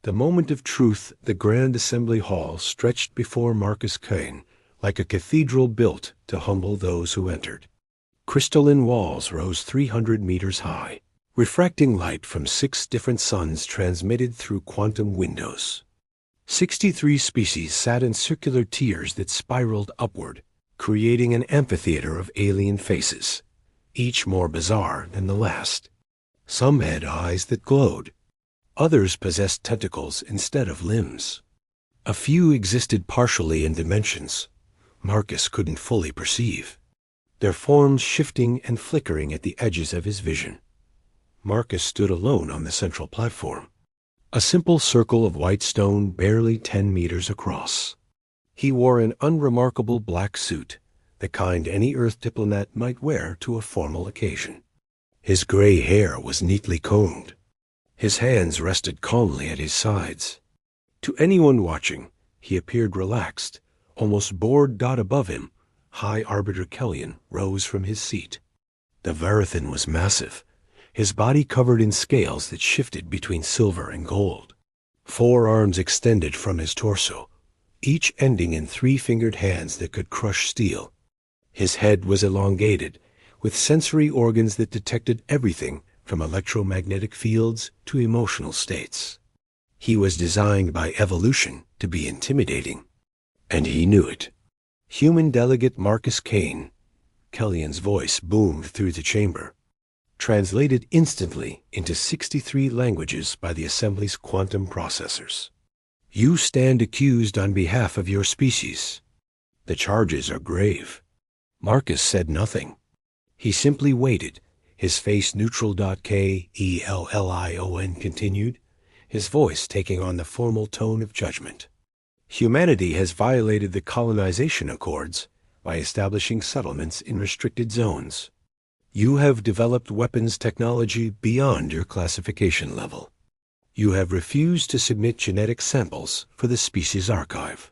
The moment of truth, the Grand Assembly Hall stretched before Marcus Kane like a cathedral built to humble those who entered. Crystalline walls rose 300 meters high, refracting light from 6 different suns transmitted through quantum windows. 63 species sat in circular tiers that spiraled upward, creating an amphitheater of alien faces, each more bizarre than the last. Some had eyes that glowed. Others possessed tentacles instead of limbs. A few existed partially in dimensions Marcus couldn't fully perceive, their forms shifting and flickering at the edges of his vision. Marcus stood alone on the central platform, a simple circle of white stone barely 10 meters across. He wore an unremarkable black suit, the kind any Earth diplomat might wear to a formal occasion. His gray hair was neatly combed. His hands rested calmly at his sides. To anyone watching, he appeared relaxed, almost bored. Above him, High Arbiter Kellyan rose from his seat. The Verithan was massive, his body covered in scales that shifted between silver and gold. 4 arms extended from his torso, each ending in 3-fingered hands that could crush steel. His head was elongated, with sensory organs that detected everything from electromagnetic fields to emotional states. He was designed by evolution to be intimidating, and he knew it. Human delegate Marcus Kane, Kellyan's voice boomed through the chamber, translated instantly into 63 languages by the Assembly's quantum processors. You stand accused on behalf of your species. The charges are grave. Marcus said nothing. He simply waited, his face neutral. Kellyon continued, his voice taking on the formal tone of judgment. Humanity has violated the colonization accords by establishing settlements in restricted zones. You have developed weapons technology beyond your classification level. You have refused to submit genetic samples for the species archive.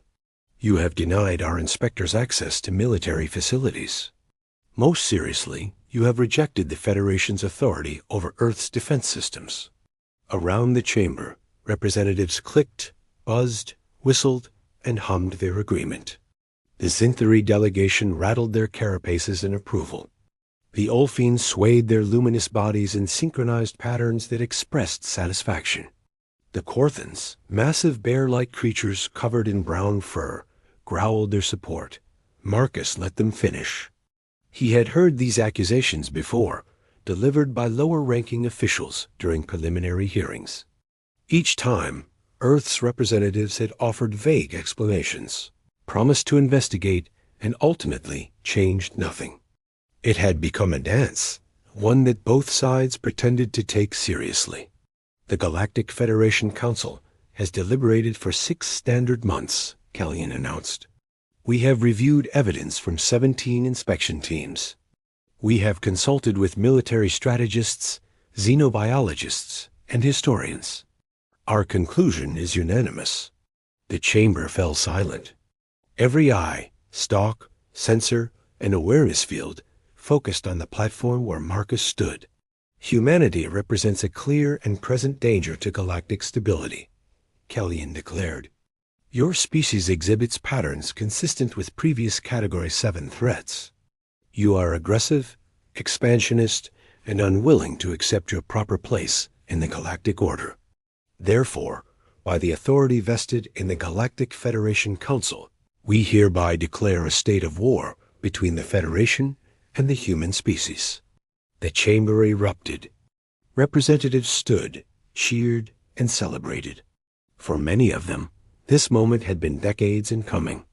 You have denied our inspectors access to military facilities. Most seriously, you have rejected the Federation's authority over Earth's defense systems. Around the chamber, representatives clicked, buzzed, whistled, and hummed their agreement. The Zinthari delegation rattled their carapaces in approval. The Ulfines swayed their luminous bodies in synchronized patterns that expressed satisfaction. The Korthans, massive bear-like creatures covered in brown fur, growled their support. Marcus let them finish. He had heard these accusations before, delivered by lower-ranking officials during preliminary hearings. Each time, Earth's representatives had offered vague explanations, promised to investigate, and ultimately changed nothing. It had become a dance, one that both sides pretended to take seriously. The Galactic Federation Council has deliberated for 6 standard months, Kellyan announced. We have reviewed evidence from 17 inspection teams. We have consulted with military strategists, xenobiologists, and historians. Our conclusion is unanimous. The chamber fell silent. Every eye, stalk, sensor, and awareness field focused on the platform where Marcus stood. Humanity represents a clear and present danger to galactic stability, Kellyan declared. Your species exhibits patterns consistent with previous Category 7 threats. You are aggressive, expansionist, and unwilling to accept your proper place in the galactic order. Therefore, by the authority vested in the Galactic Federation Council, we hereby declare a state of war between the Federation and the human species. The chamber erupted. Representatives stood, cheered, and celebrated. For many of them, this moment had been decades in coming.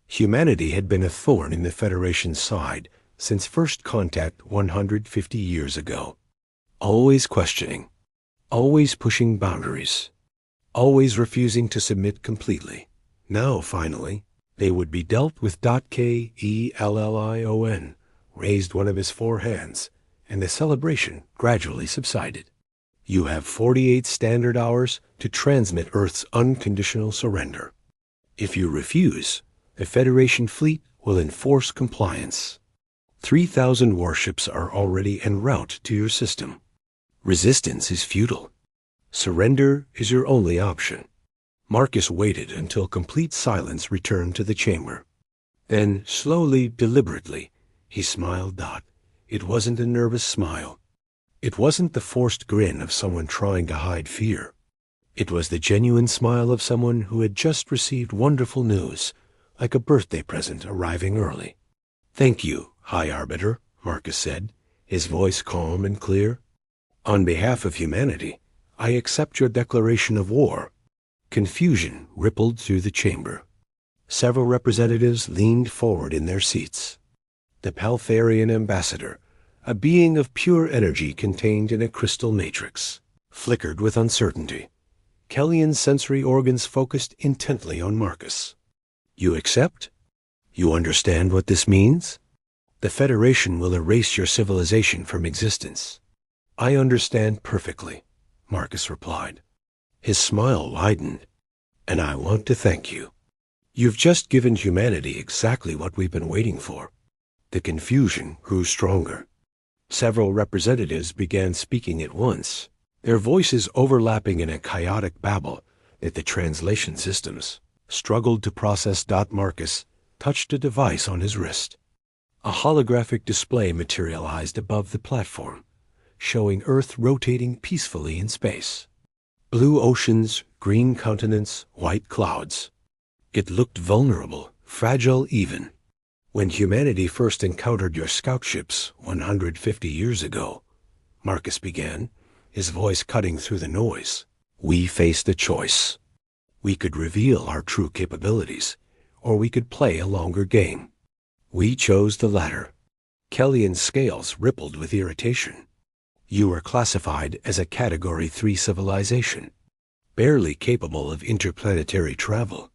Humanity had been a thorn in the Federation's side since first contact 150 years ago. Always questioning, always pushing boundaries, always refusing to submit completely. Now, finally, they would be dealt with. Kellyon raised one of his 4 hands, and the celebration gradually subsided. You have 48 standard hours to transmit Earth's unconditional surrender. If you refuse, the Federation fleet will enforce compliance. 3,000 warships are already en route to your system. Resistance is futile. Surrender is your only option. Marcus waited until complete silence returned to the chamber. Then, slowly, deliberately, he smiled. It wasn't a nervous smile. It wasn't the forced grin of someone trying to hide fear. It was the genuine smile of someone who had just received wonderful news, like a birthday present arriving early. "Thank you, High Arbiter," Marcus said, his voice calm and clear. "On behalf of humanity, I accept your declaration of war." Confusion rippled through the chamber. Several representatives leaned forward in their seats. The Paltharian ambassador, a being of pure energy contained in a crystal matrix, flickered with uncertainty. Kellyan's sensory organs focused intently on Marcus. "You accept? You understand what this means? The Federation will erase your civilization from existence." "I understand perfectly," Marcus replied. His smile widened. "And I want to thank you. You've just given humanity exactly what we've been waiting for." The confusion grew stronger. Several representatives began speaking at once, their voices overlapping in a chaotic babble that the translation systems struggled to process. Marcus touched a device on his wrist. A holographic display materialized above the platform, showing Earth rotating peacefully in space. Blue oceans, green continents, white clouds. It looked vulnerable, fragile even. "When humanity first encountered your scout ships 150 years ago," Marcus began, his voice cutting through the noise, "we faced a choice. We could reveal our true capabilities, or we could play a longer game. We chose the latter." Kellyan's scales rippled with irritation. "You were classified as a Category 3 civilization, barely capable of interplanetary travel.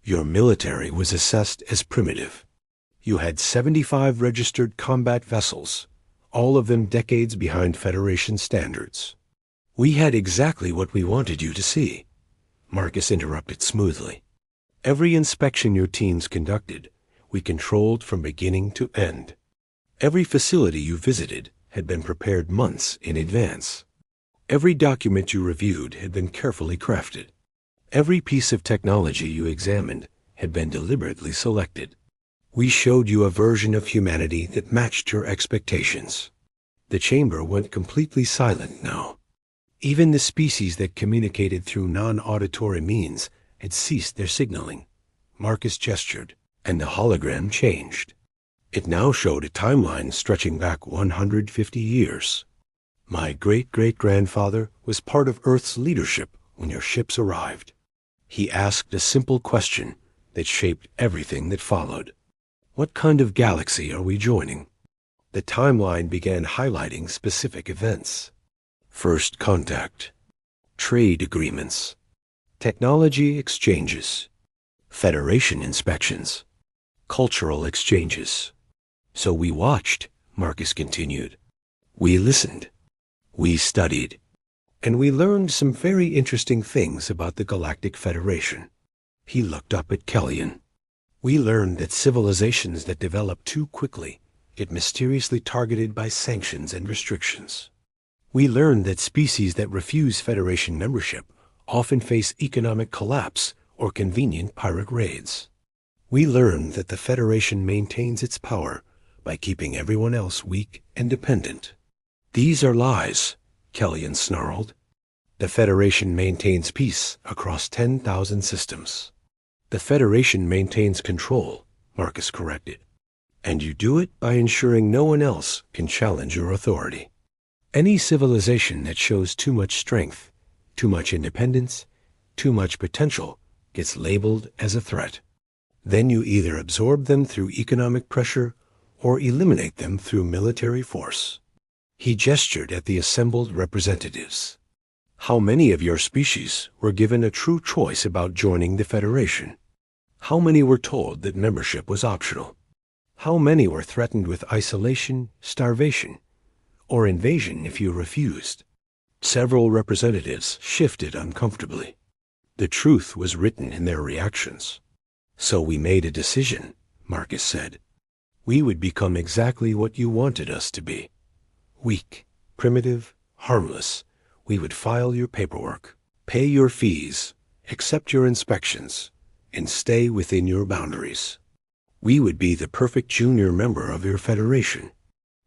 Your military was assessed as primitive. You had 75 registered combat vessels, all of them decades behind Federation standards." "We had exactly what we wanted you to see," Marcus interrupted smoothly. "Every inspection your teams conducted, we controlled from beginning to end. Every facility you visited had been prepared months in advance. Every document you reviewed had been carefully crafted. Every piece of technology you examined had been deliberately selected. We showed you a version of humanity that matched your expectations." The chamber went completely silent now. Even the species that communicated through non-auditory means had ceased their signaling. Marcus gestured, and the hologram changed. It now showed a timeline stretching back 150 years. "My great-great-grandfather was part of Earth's leadership when your ships arrived. He asked a simple question that shaped everything that followed. What kind of galaxy are we joining?" The timeline began highlighting specific events. First contact, trade agreements, technology exchanges, Federation inspections, cultural exchanges. "So we watched," Marcus continued. "We listened. We studied. And we learned some very interesting things about the Galactic Federation." He looked up at Kellyan. "We learned that civilizations that develop too quickly get mysteriously targeted by sanctions and restrictions. We learned that species that refuse Federation membership often face economic collapse or convenient pirate raids. We learned that the Federation maintains its power by keeping everyone else weak and dependent." "These are lies," Kellyan snarled. "The Federation maintains peace across 10,000 systems." "The Federation maintains control," Marcus corrected. "And you do it by ensuring no one else can challenge your authority. Any civilization that shows too much strength, too much independence, too much potential gets labeled as a threat. Then you either absorb them through economic pressure or eliminate them through military force." He gestured at the assembled representatives. "How many of your species were given a true choice about joining the Federation? How many were told that membership was optional? How many were threatened with isolation, starvation, or invasion if you refused?" Several representatives shifted uncomfortably. The truth was written in their reactions. "So we made a decision," Marcus said. "We would become exactly what you wanted us to be. Weak, primitive, harmless, We would file your paperwork, pay your fees, accept your inspections, and stay within your boundaries. We would be the perfect junior member of your federation.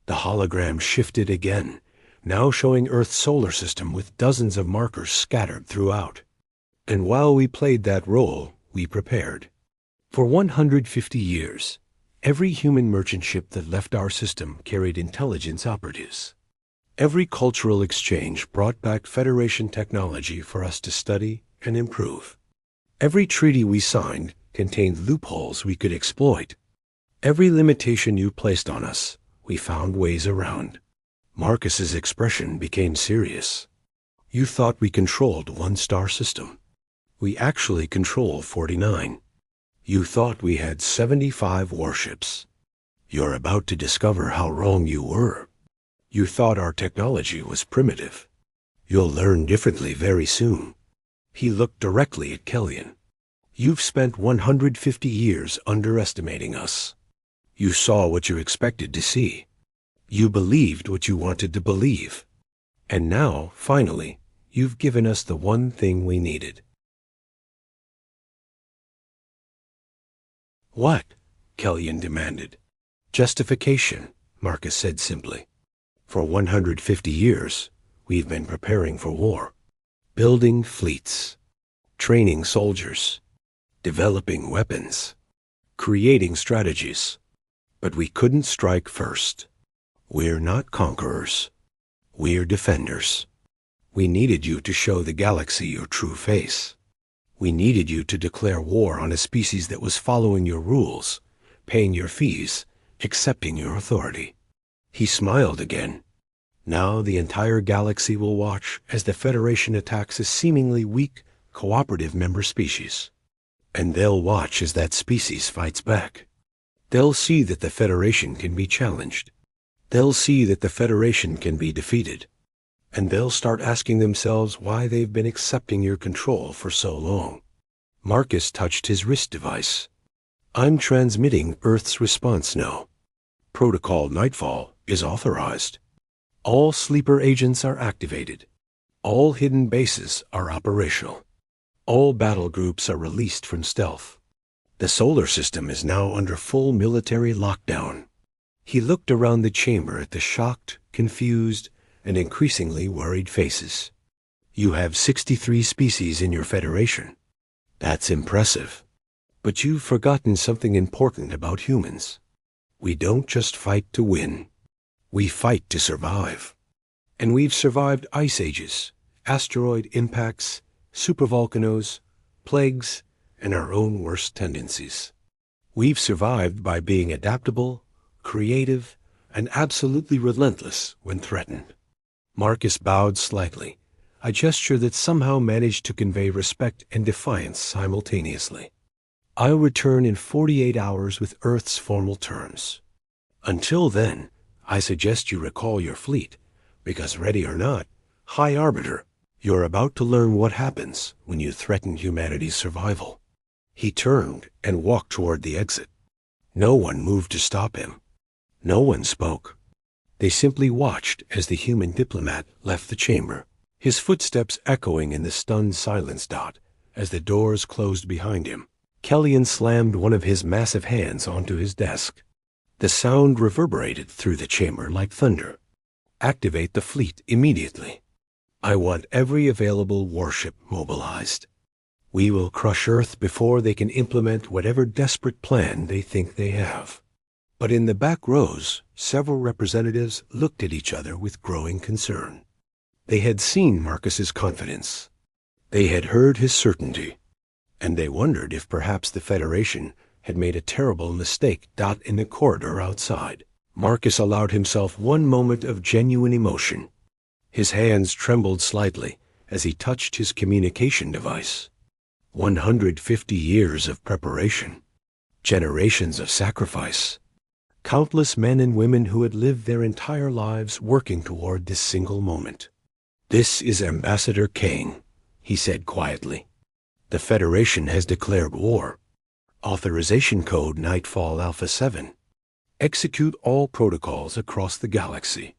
The hologram shifted again, now showing Earth's solar system with dozens of markers scattered throughout. And while we played that role, we prepared. For 150 years, every human merchant ship that left our system carried intelligence operatives. Every cultural exchange brought back Federation technology for us to study and improve. Every treaty we signed contained loopholes we could exploit. Every limitation you placed on us, we found ways around. Marcus's expression became serious. You thought we controlled one star system. We actually control 49. You thought we had 75 warships. You're about to discover how wrong you were. You thought our technology was primitive. You'll learn differently very soon. He looked directly at Kellyan. You've spent 150 years underestimating us. You saw what you expected to see. You believed what you wanted to believe. And now, finally, you've given us the one thing we needed. What? Kellyan demanded. Justification, Marcus said simply. For 150 years, we've been preparing for war, building fleets, training soldiers, developing weapons, creating strategies. But we couldn't strike first. We're not conquerors. We're defenders. We needed you to show the galaxy your true face. We needed you to declare war on a species that was following your rules, paying your fees, accepting your authority. He smiled again. Now the entire galaxy will watch as the Federation attacks a seemingly weak, cooperative member species. And they'll watch as that species fights back. They'll see that the Federation can be challenged. They'll see that the Federation can be defeated. And they'll start asking themselves why they've been accepting your control for so long. Marcus touched his wrist device. I'm transmitting Earth's response now. Protocol Nightfall is authorized. All sleeper agents are activated. All hidden bases are operational. All battle groups are released from stealth. The solar system is now under full military lockdown. He looked around the chamber at the shocked, confused, and increasingly worried faces. You have 63 species in your Federation. That's impressive. But you've forgotten something important about humans. We don't just fight to win. We fight to survive. And we've survived ice ages, asteroid impacts, supervolcanoes, plagues, and our own worst tendencies. We've survived by being adaptable, creative, and absolutely relentless when threatened. Marcus bowed slightly, a gesture that somehow managed to convey respect and defiance simultaneously. I'll return in 48 hours with Earth's formal terms. Until then, I suggest you recall your fleet, because ready or not, High Arbiter, you're about to learn what happens when you threaten humanity's survival. He turned and walked toward the exit. No one moved to stop him. No one spoke. They simply watched as the human diplomat left the chamber, his footsteps echoing in the stunned silence. As the doors closed behind him, Kellyan slammed one of his massive hands onto his desk. The sound reverberated through the chamber like thunder. Activate the fleet immediately. I want every available warship mobilized. We will crush Earth before they can implement whatever desperate plan they think they have. But in the back rows, several representatives looked at each other with growing concern. They had seen Marcus's confidence. They had heard his certainty. And they wondered if perhaps the Federation had made a terrible mistake. In the corridor outside, Marcus allowed himself one moment of genuine emotion. His hands trembled slightly as he touched his communication device. 150 years of preparation. Generations of sacrifice. Countless men and women who had lived their entire lives working toward this single moment. This is Ambassador Kane, he said quietly. The Federation has declared war. Authorization code Nightfall Alpha 7. Execute all protocols across the galaxy.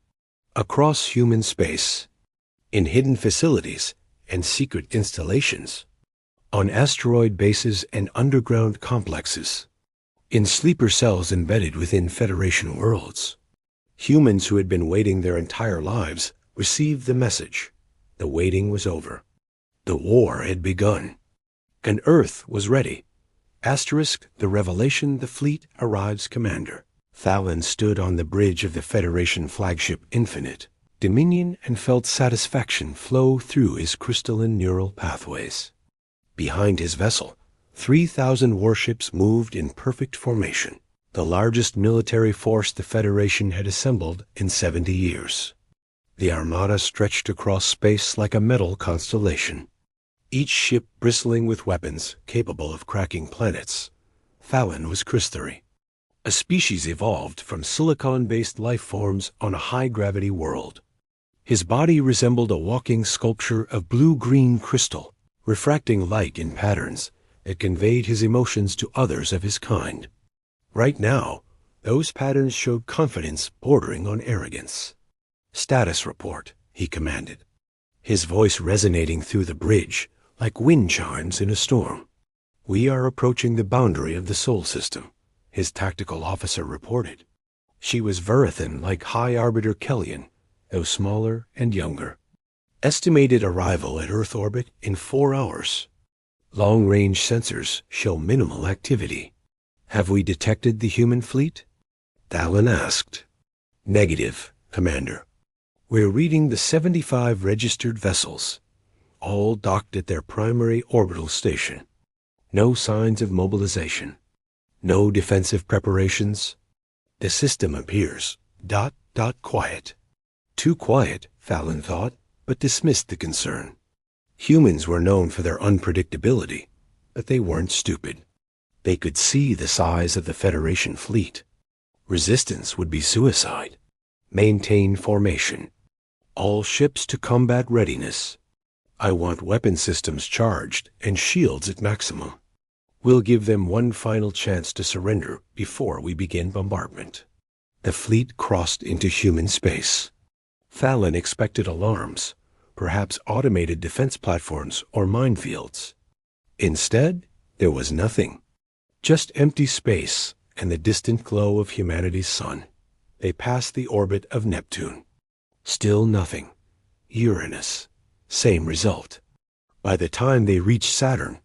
Across human space. in hidden facilities and secret installations, on asteroid bases and underground complexes, in sleeper cells embedded within Federation worlds. Humans who had been waiting their entire lives received the message. The waiting was over. The war had begun. And Earth was ready. Asterisk, the revelation the fleet arrives, Commander. Thalen stood on the bridge of the Federation flagship Infinite Dominion and felt satisfaction flow through his crystalline neural pathways. Behind his vessel, 3,000 warships moved in perfect formation, the largest military force the Federation had assembled in 70 years. The armada stretched across space like a metal constellation, each ship bristling with weapons capable of cracking planets. Thalen was Crystary, a species evolved from silicon-based life forms on a high-gravity world. His body resembled a walking sculpture of blue-green crystal, refracting light in patterns that conveyed his emotions to others of his kind. Right now, those patterns showed confidence bordering on arrogance. "Status report," he commanded, his voice resonating through the bridge like wind chimes in a storm. "We are approaching the boundary of the Sol system," his tactical officer reported. She was Verithan like High Arbiter Kellyan, though smaller and younger. Estimated arrival at Earth orbit in 4 hours. Long-range sensors show minimal activity. "Have we detected the human fleet?" Thalen asked. "Negative, Commander. We're reading the 75 registered vessels, all docked at their primary orbital station. No signs of mobilization. No defensive preparations. The system appears quiet." Too quiet, Thalen thought, but dismissed the concern. Humans were known for their unpredictability, but they weren't stupid. They could see the size of the Federation fleet. Resistance would be suicide. Maintain formation. All ships to combat readiness. I want weapon systems charged and shields at maximum. We'll give them one final chance to surrender before we begin bombardment. The fleet crossed into human space. Thalen expected alarms, perhaps automated defense platforms or minefields. Instead, there was nothing. Just empty space and the distant glow of humanity's sun. They passed the orbit of Neptune. Still nothing. Uranus. Same result. By the time they reached Saturn,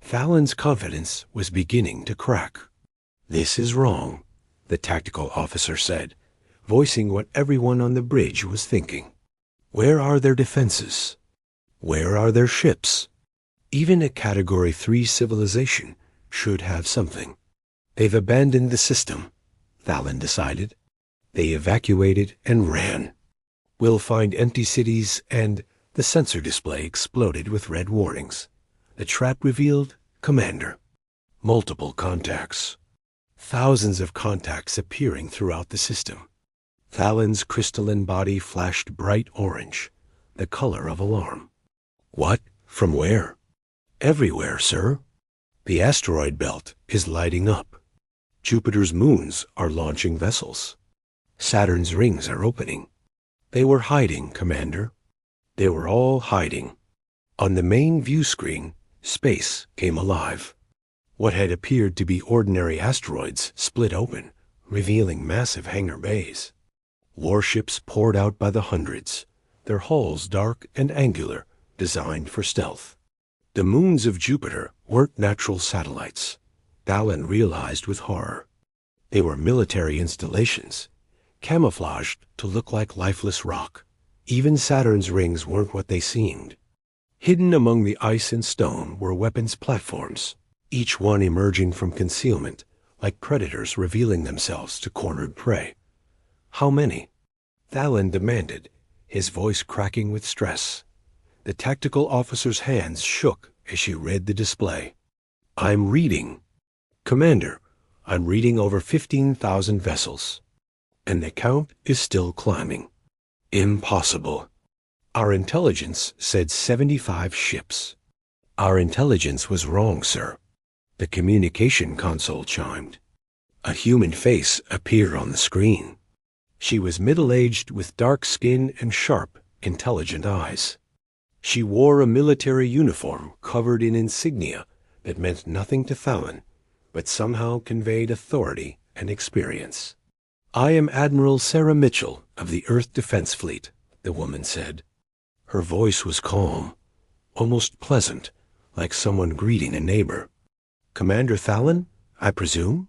Thalen's confidence was beginning to crack. "This is wrong," the tactical officer said, voicing what everyone on the bridge was thinking. Where are their defenses? Where are their ships? Even a Category 3 civilization should have something. They've abandoned the system, Thalen decided. They evacuated and ran. We'll find empty cities, and the sensor display exploded with red warnings. The trap revealed Commander. Multiple contacts. Thousands of contacts appearing throughout the system. Thalen's crystalline body flashed bright orange, the color of alarm. "What? From where?" "Everywhere, sir. The asteroid belt is lighting up. Jupiter's moons are launching vessels. Saturn's rings are opening. They were hiding, Commander. They were all hiding." On the main view screen, space came alive. What had appeared to be ordinary asteroids split open, revealing massive hangar bays. Warships poured out by the hundreds, their hulls dark and angular, designed for stealth. The moons of Jupiter weren't natural satellites, Thalen realized with horror. They were military installations, camouflaged to look like lifeless rock. Even Saturn's rings weren't what they seemed. Hidden among the ice and stone were weapons platforms, each one emerging from concealment, like predators revealing themselves to cornered prey. "How many?" Thalen demanded, his voice cracking with stress. The tactical officer's hands shook as she read the display. "I'm reading. Commander, I'm reading over 15,000 vessels. And the count is still climbing. Impossible. Our intelligence said 75 ships." "Our intelligence was wrong, sir." The communication console chimed. A human face appeared on the screen. She was middle-aged with dark skin and sharp, intelligent eyes. She wore a military uniform covered in insignia that meant nothing to Thalen, but somehow conveyed authority and experience. "I am Admiral Sarah Mitchell of the Earth Defense Fleet," the woman said. Her voice was calm, almost pleasant, like someone greeting a neighbor. "Commander Thalen, I presume?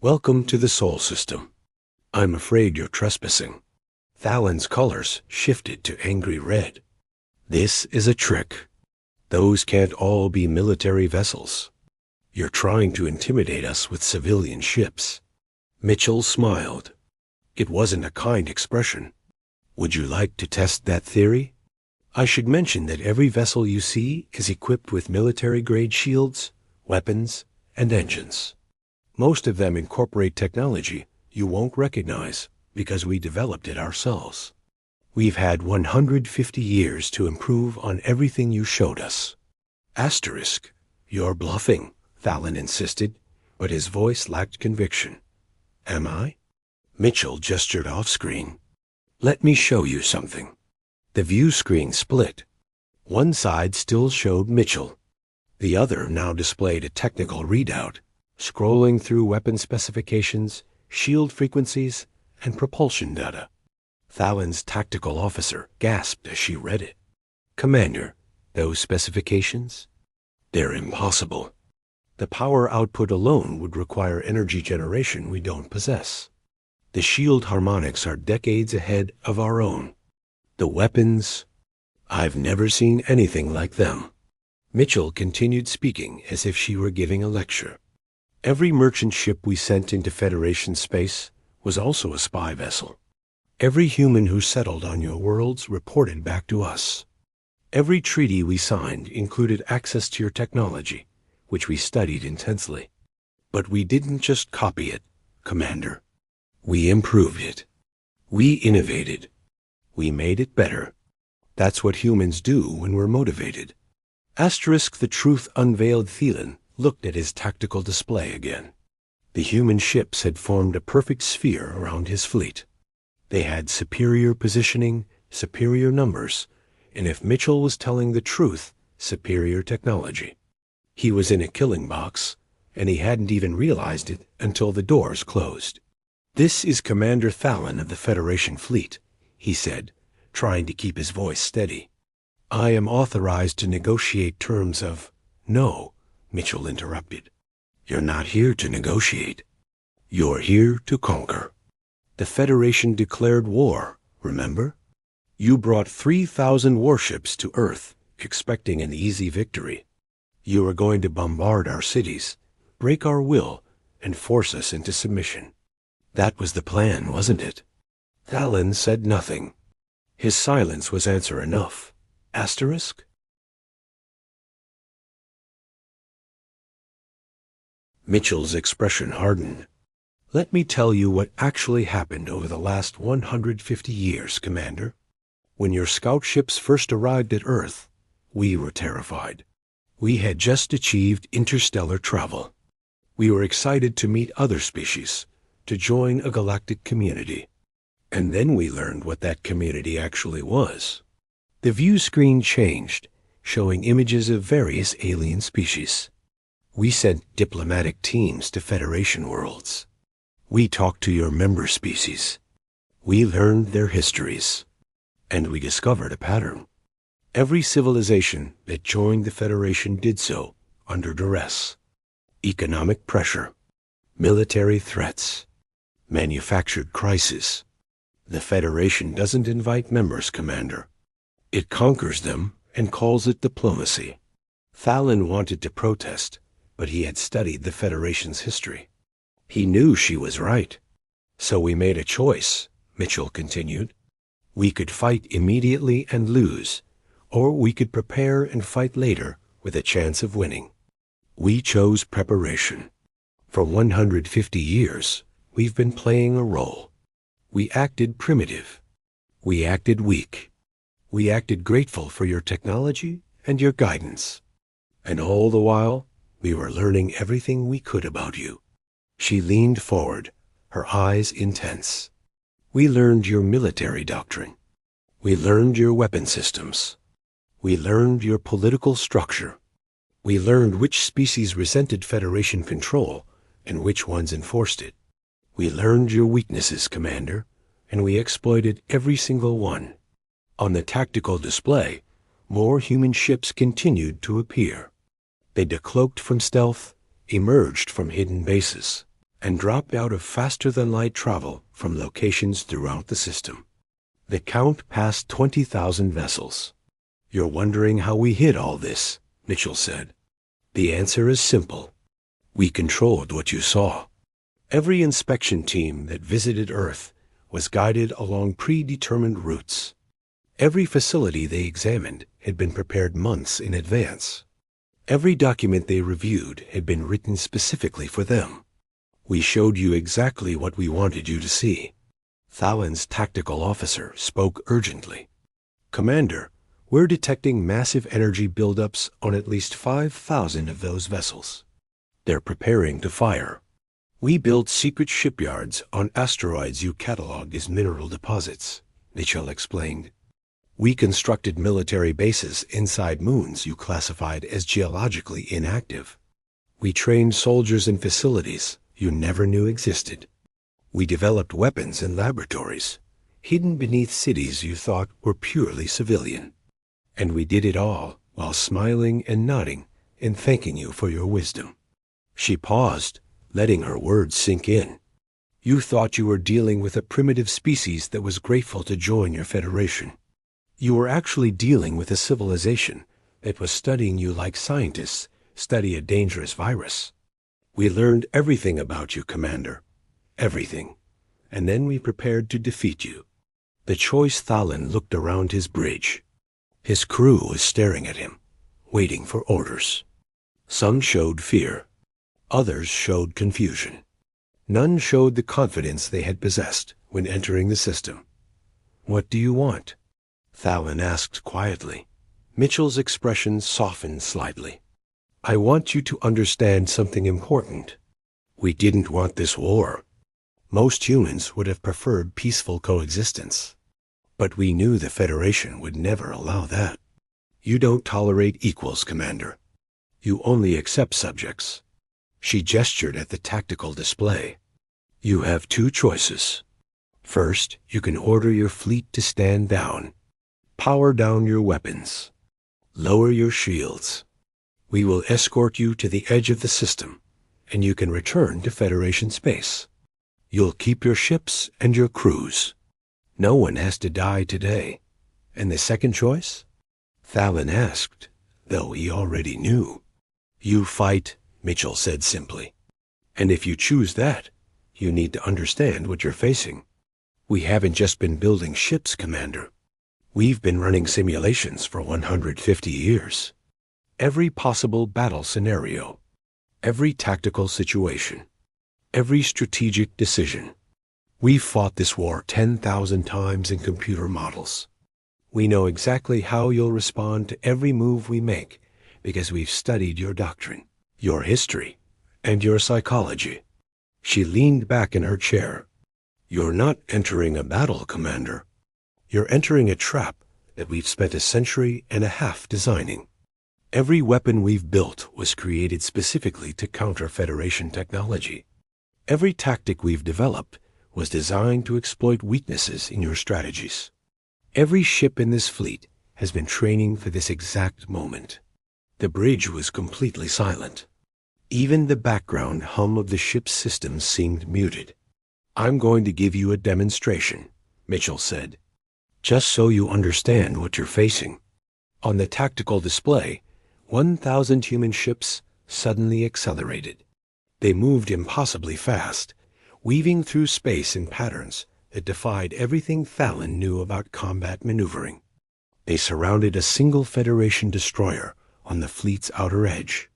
Welcome to the Sol System. I'm afraid you're trespassing." Thalen's colors shifted to angry red. "This is a trick. Those can't all be military vessels. You're trying to intimidate us with civilian ships." Mitchell smiled. It wasn't a kind expression. "Would you like to test that theory? I should mention that every vessel you see is equipped with military-grade shields, weapons, and engines. Most of them incorporate technology you won't recognize because we developed it ourselves. We've had 150 years to improve on everything you showed us." "Asterisk, you're bluffing," Thalen insisted, but his voice lacked conviction. "Am I?" Mitchell gestured off-screen. "Let me show you something." The view screen split. One side still showed Mitchell. The other now displayed a technical readout, scrolling through weapon specifications, shield frequencies, and propulsion data. Thalen's tactical officer gasped as she read it. "Commander, those specifications? They're impossible. The power output alone would require energy generation we don't possess. The shield harmonics are decades ahead of our own. The weapons, I've never seen anything like them." Mitchell continued speaking as if she were giving a lecture. "Every merchant ship we sent into Federation space was also a spy vessel. Every human who settled on your worlds reported back to us. Every treaty we signed included access to your technology, which we studied intensely. But we didn't just copy it, Commander. We improved it. We innovated. We made it better. That's what humans do when we're motivated." Asterisk the truth unveiled Thelen looked at his tactical display again. The human ships had formed a perfect sphere around his fleet. They had superior positioning, superior numbers, and if Mitchell was telling the truth, superior technology. He was in a killing box, and he hadn't even realized it until the doors closed. "This is Commander Thalen of the Federation Fleet," he said, trying to keep his voice steady. "I am authorized to negotiate terms of—" "No," Mitchell interrupted. "You're not here to negotiate. You're here to conquer. The Federation declared war, remember? You brought 3,000 warships to Earth, expecting an easy victory. You were going to bombard our cities, break our will, and force us into submission. That was the plan, wasn't it?" Thalen said nothing. His silence was answer enough. Asterisk? Mitchell's expression hardened. "Let me tell you what actually happened over the last 150 years, Commander. When your scout ships first arrived at Earth, we were terrified. We had just achieved interstellar travel. We were excited to meet other species, to join a galactic community. And then we learned what that community actually was." The view screen changed, showing images of various alien species. "We sent diplomatic teams to Federation worlds. We talked to your member species. We learned their histories. And we discovered a pattern. Every civilization that joined the Federation did so under duress. Economic pressure, military threats, manufactured crisis. The Federation doesn't invite members, Commander. It conquers them and calls it diplomacy." Thalen wanted to protest, but he had studied the Federation's history. He knew she was right. "So we made a choice," Mitchell continued. "We could fight immediately and lose, or we could prepare and fight later with a chance of winning. We chose preparation. For 150 years, we've been playing a role. We acted primitive. We acted weak. We acted grateful for your technology and your guidance. And all the while, we were learning everything we could about you." She leaned forward, her eyes intense. "We learned your military doctrine. We learned your weapon systems. We learned your political structure. We learned which species resented Federation control and which ones enforced it. We learned your weaknesses, Commander, and we exploited every single one. On the tactical display, more human ships continued to appear. They decloaked from stealth, emerged from hidden bases, and dropped out of faster-than-light travel from locations throughout the system. The count passed 20,000 vessels. You're wondering how we hid all this, Mitchell said. The answer is simple. We controlled what you saw. Every inspection team that visited Earth was guided along predetermined routes. Every facility they examined had been prepared months in advance. Every document they reviewed had been written specifically for them. We showed you exactly what we wanted you to see. Thalan's tactical officer spoke urgently. Commander, we're detecting massive energy buildups on at least 5,000 of those vessels. They're preparing to fire. We built secret shipyards on asteroids you cataloged as mineral deposits, Mitchell explained. We constructed military bases inside moons you classified as geologically inactive. We trained soldiers in facilities you never knew existed. We developed weapons in laboratories, hidden beneath cities you thought were purely civilian. And we did it all while smiling and nodding and thanking you for your wisdom. She paused, letting her words sink in. You thought you were dealing with a primitive species that was grateful to join your federation. You were actually dealing with a civilization that was studying you like scientists study a dangerous virus. We learned everything about you, Commander. Everything. And then we prepared to defeat you. The choice Thalan looked around his bridge. His crew was staring at him, waiting for orders. Some showed fear. Others showed confusion. None showed the confidence they had possessed when entering the system. What do you want? Thalan asked quietly. Mitchell's expression softened slightly. I want you to understand something important. We didn't want this war. Most humans would have preferred peaceful coexistence. But we knew the Federation would never allow that. You don't tolerate equals, Commander. You only accept subjects. She gestured at the tactical display. You have two choices. First, you can order your fleet to stand down. Power down your weapons. Lower your shields. We will escort you to the edge of the system, and you can return to Federation space. You'll keep your ships and your crews. No one has to die today. And the second choice? Thalan asked, though he already knew. You fight, Mitchell said simply. And if you choose that, you need to understand what you're facing. We haven't just been building ships, Commander. We've been running simulations for 150 years. Every possible battle scenario, every tactical situation, every strategic decision. We've fought this war 10,000 times in computer models. We know exactly how you'll respond to every move we make because we've studied your doctrine, your history, and your psychology. She leaned back in her chair. You're not entering a battle, Commander. You're entering a trap that we've spent a century and a half designing. Every weapon we've built was created specifically to counter Federation technology. Every tactic we've developed was designed to exploit weaknesses in your strategies. Every ship in this fleet has been training for this exact moment. The bridge was completely silent. Even the background hum of the ship's systems seemed muted. I'm going to give you a demonstration, Mitchell said, just so you understand what you're facing. On the tactical display, 1,000 human ships suddenly accelerated. They moved impossibly fast, weaving through space in patterns that defied everything Thalan knew about combat maneuvering. They surrounded a single Federation destroyer on the fleet's outer edge.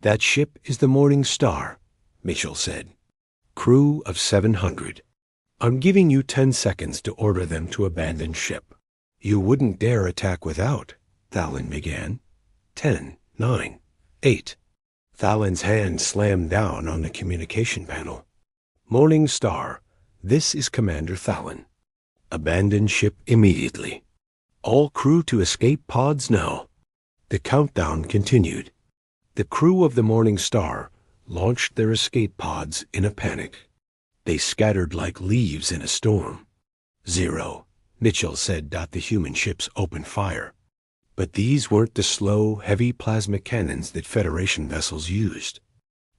That ship is the Morning Star, Mitchell said. Crew of 700. I'm giving you 10 seconds to order them to abandon ship. You wouldn't dare attack without, Thalan began. 10, 9, 8. Thalan's hand slammed down on the communication panel. Morning Star, this is Commander Thalan. Abandon ship immediately. All crew to escape pods now. The countdown continued. The crew of the Morning Star launched their escape pods in a panic. They scattered like leaves in a storm. 0, Mitchell said. The human ships opened fire. But these weren't the slow, heavy plasma cannons that Federation vessels used.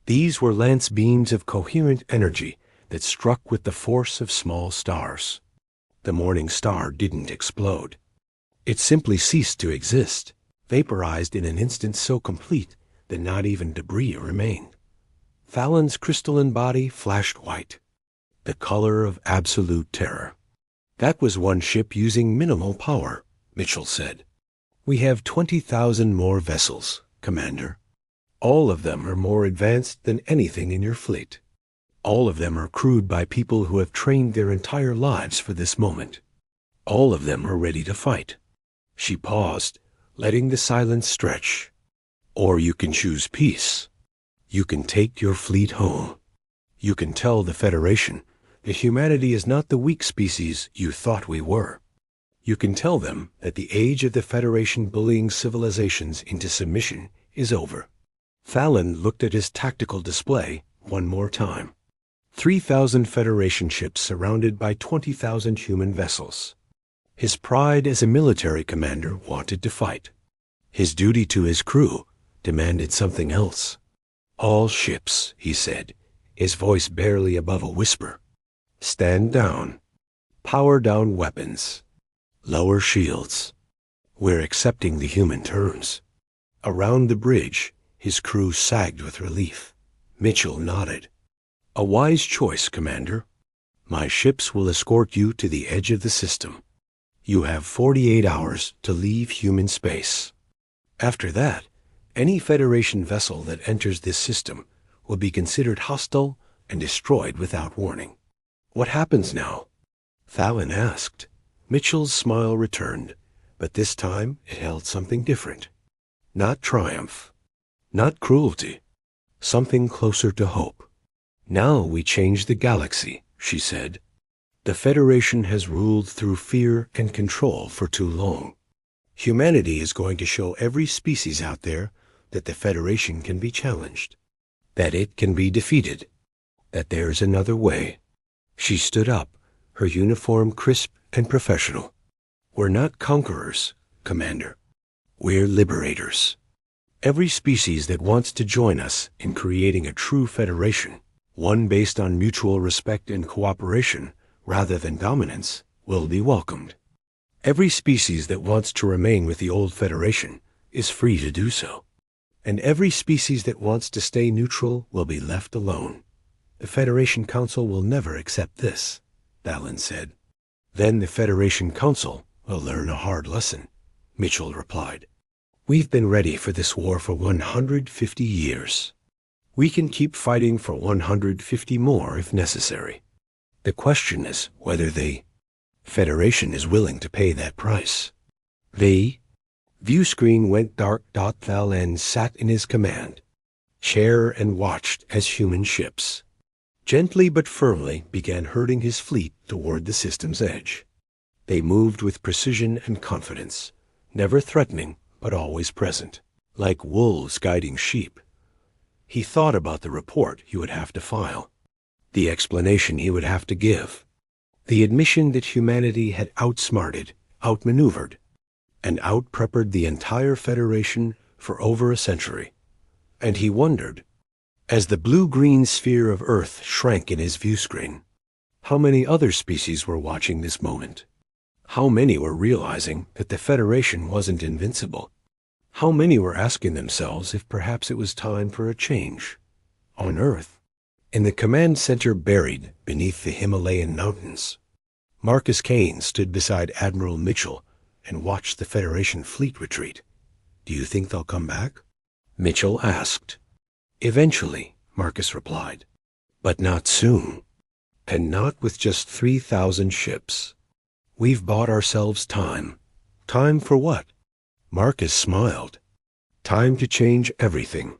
These were lance beams of coherent energy that struck with the force of small stars. The Morning Star didn't explode. It simply ceased to exist, vaporized in an instant so complete that not even debris remained. Fallon's crystalline body flashed white, the color of absolute terror. That was one ship using minimal power, Mitchell said. We have 20,000 more vessels, Commander. All of them are more advanced than anything in your fleet. All of them are crewed by people who have trained their entire lives for this moment. All of them are ready to fight. She paused, letting the silence stretch. Or you can choose peace. You can take your fleet home. You can tell the Federation that humanity is not the weak species you thought we were. You can tell them that the age of the Federation bullying civilizations into submission is over. Fallon looked at his tactical display one more time. 3,000 Federation ships surrounded by 20,000 human vessels. His pride as a military commander wanted to fight. His duty to his crew demanded something else. All ships, he said, his voice barely above a whisper. Stand down. Power down weapons. Lower shields. We're accepting the human terms. Around the bridge, his crew sagged with relief. Mitchell nodded. A wise choice, Commander. My ships will escort you to the edge of the system. You have 48 hours to leave human space. After that, any Federation vessel that enters this system will be considered hostile and destroyed without warning. What happens now? Fallon asked. Mitchell's smile returned, but this time it held something different. Not triumph. Not cruelty. Something closer to hope. Now we change the galaxy, she said. The Federation has ruled through fear and control for too long. Humanity is going to show every species out there that the Federation can be challenged, that it can be defeated, that there's another way. She stood up, her uniform crisp and professional. We're not conquerors, Commander. We're liberators. Every species that wants to join us in creating a true Federation, one based on mutual respect and cooperation rather than dominance, will be welcomed. Every species that wants to remain with the old Federation is free to do so. And every species that wants to stay neutral will be left alone. The Federation Council will never accept this, Fallon said. Then the Federation Council will learn a hard lesson, Mitchell replied. We've been ready for this war for 150 years. We can keep fighting for 150 more if necessary. The question is whether the Federation is willing to pay that price. The view screen went dark. Fallon sat in his command chair and watched as human ships, gently but firmly, began herding his fleet toward the system's edge. They moved with precision and confidence, never threatening but always present, like wolves guiding sheep. He thought about the report he would have to file, the explanation he would have to give, the admission that humanity had outsmarted, outmaneuvered, and outpreppered the entire Federation for over a century. And he wondered, as the blue-green sphere of Earth shrank in his view screen, how many other species were watching this moment? How many were realizing that the Federation wasn't invincible? How many were asking themselves if perhaps it was time for a change? On Earth, in the command center buried beneath the Himalayan mountains, Marcus Kane stood beside Admiral Mitchell and watched the Federation fleet retreat. Do you think they'll come back? Mitchell asked. Eventually, Marcus replied, but not soon, and not with just 3,000 ships. We've bought ourselves time. Time for what? Marcus smiled. Time to change everything.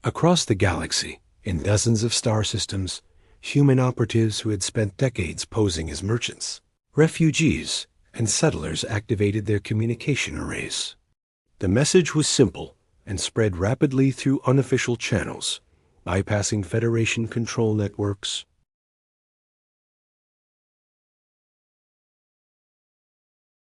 Across the galaxy, in dozens of star systems, human operatives who had spent decades posing as merchants, refugees, and settlers activated their communication arrays. The message was simple and spread rapidly through unofficial channels, bypassing Federation control networks